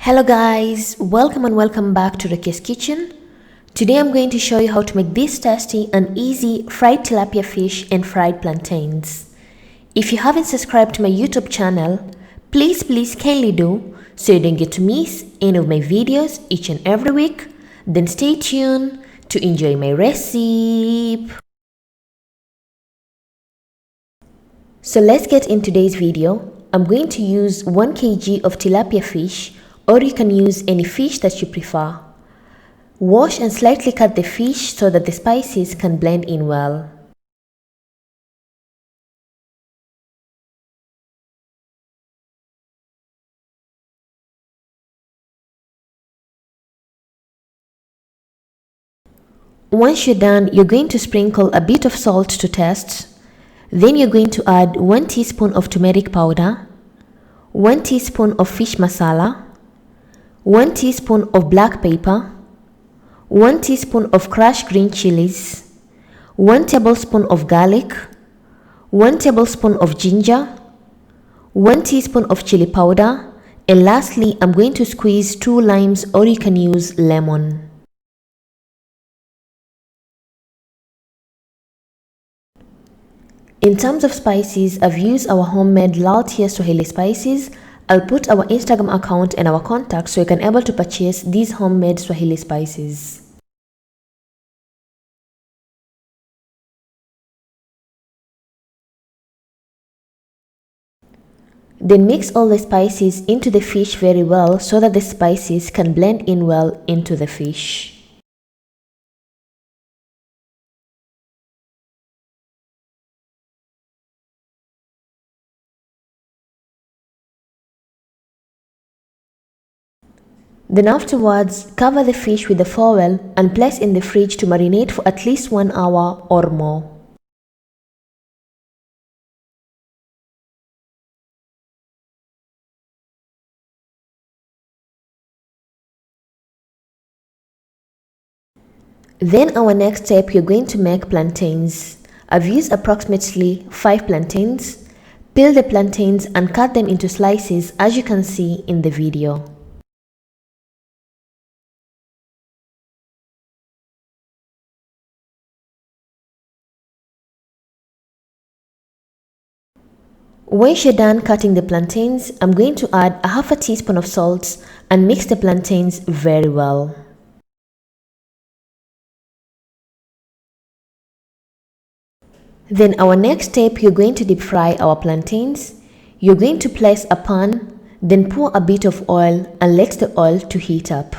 Hello guys, welcome and welcome back to Rukias kitchen. Today I'm going to show you how to make this tasty and easy fried tilapia fish and fried plantains. If you haven't subscribed to my YouTube channel, please kindly do so you don't get to miss any of my videos each and every week. Then stay tuned to enjoy my recipe. So let's get in today's video. I'm going to use 1 kg of tilapia fish, or you can use any fish that you prefer. Wash and slightly cut the fish so that the spices can blend in well. Once you're done, you're going to sprinkle a bit of salt to taste. Then you're going to add 1 teaspoon of turmeric powder, 1 teaspoon of fish masala, 1 teaspoon of black pepper, 1 teaspoon of crushed green chilies, 1 tablespoon of garlic, 1 tablespoon of ginger, 1 teaspoon of chili powder, and lastly, I'm going to squeeze 2 limes, or you can use lemon. In terms of spices, I've used our homemade Rukias Swahili spices. I'll put our Instagram account and our contact so you can able to purchase these homemade Swahili spices. Then mix all the spices into the fish very well so that the spices can blend in well into the fish. Then afterwards, cover the fish with a foil and place in the fridge to marinate for at least 1 hour or more. Then our next step, you're going to make plantains. I've used approximately 5 plantains. Peel the plantains and cut them into slices as you can see in the video. Once you're done cutting the plantains, I'm going to add a half a teaspoon of salt and mix the plantains very well. Then our next step, you're going to deep fry our plantains. You're going to place a pan, then pour a bit of oil and let the oil to heat up.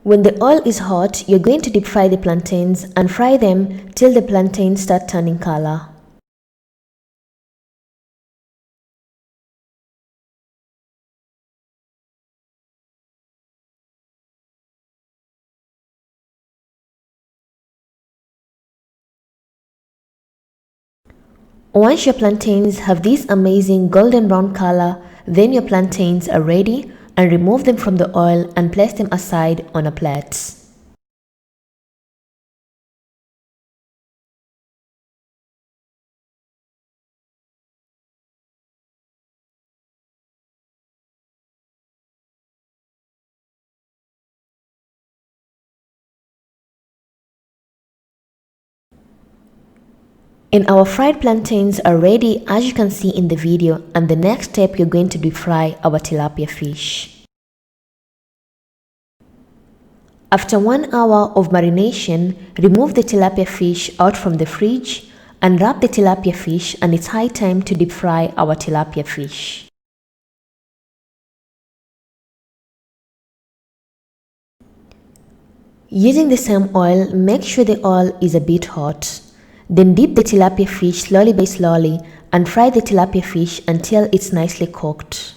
When the oil is hot, you're going to deep fry the plantains and fry them till the plantains start turning color. Once your plantains have this amazing golden brown color, then your plantains are ready, and remove them from the oil and place them aside on a plate. And our fried plantains are ready as you can see in the video, and the next step, you're going to deep fry our tilapia fish. After 1 hour of marination, remove the tilapia fish out from the fridge and wrap the tilapia fish, and it's high time to deep fry our tilapia fish. Using the same oil, make sure the oil is a bit hot. Then dip the tilapia fish slowly by slowly and fry the tilapia fish until it's nicely cooked.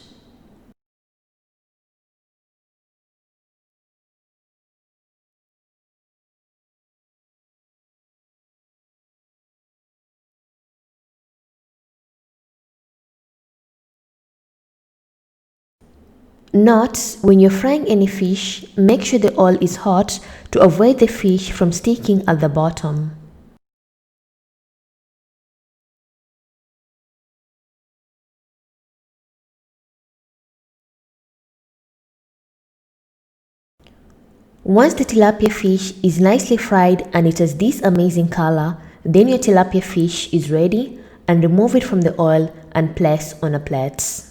Note: when you're frying any fish, make sure the oil is hot to avoid the fish from sticking at the bottom. Once the tilapia fish is nicely fried and it has this amazing color, then your tilapia fish is ready, and remove it from the oil and place on a plate.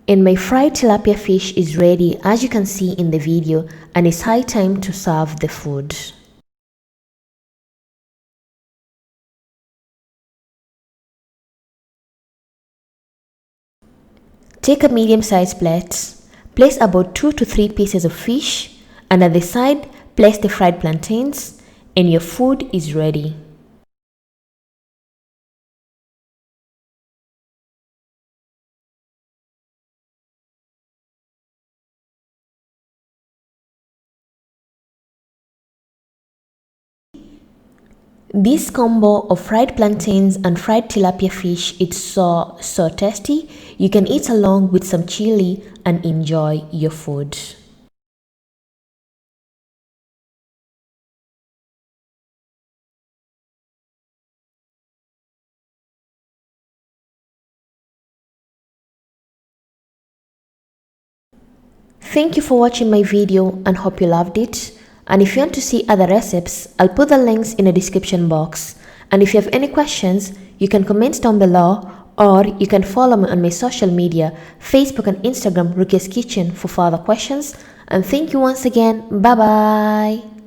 And my fried tilapia fish is ready, as you can see in the video, and it's high time to serve the food. Take a medium-sized plate, place about 2 to 3 pieces of fish, and at the side place the fried plantains, and your food is ready. This combo of fried plantains and fried tilapia fish is so tasty. You can eat along with some chili and enjoy your food. Thank you for watching my video and hope you loved it. And if you want to see other recipes, I'll put the links in the description box. And if you have any questions, you can comment down below, or you can follow me on my social media, Facebook and Instagram, Rukias Kitchen, for further questions. And thank you once again. Bye bye.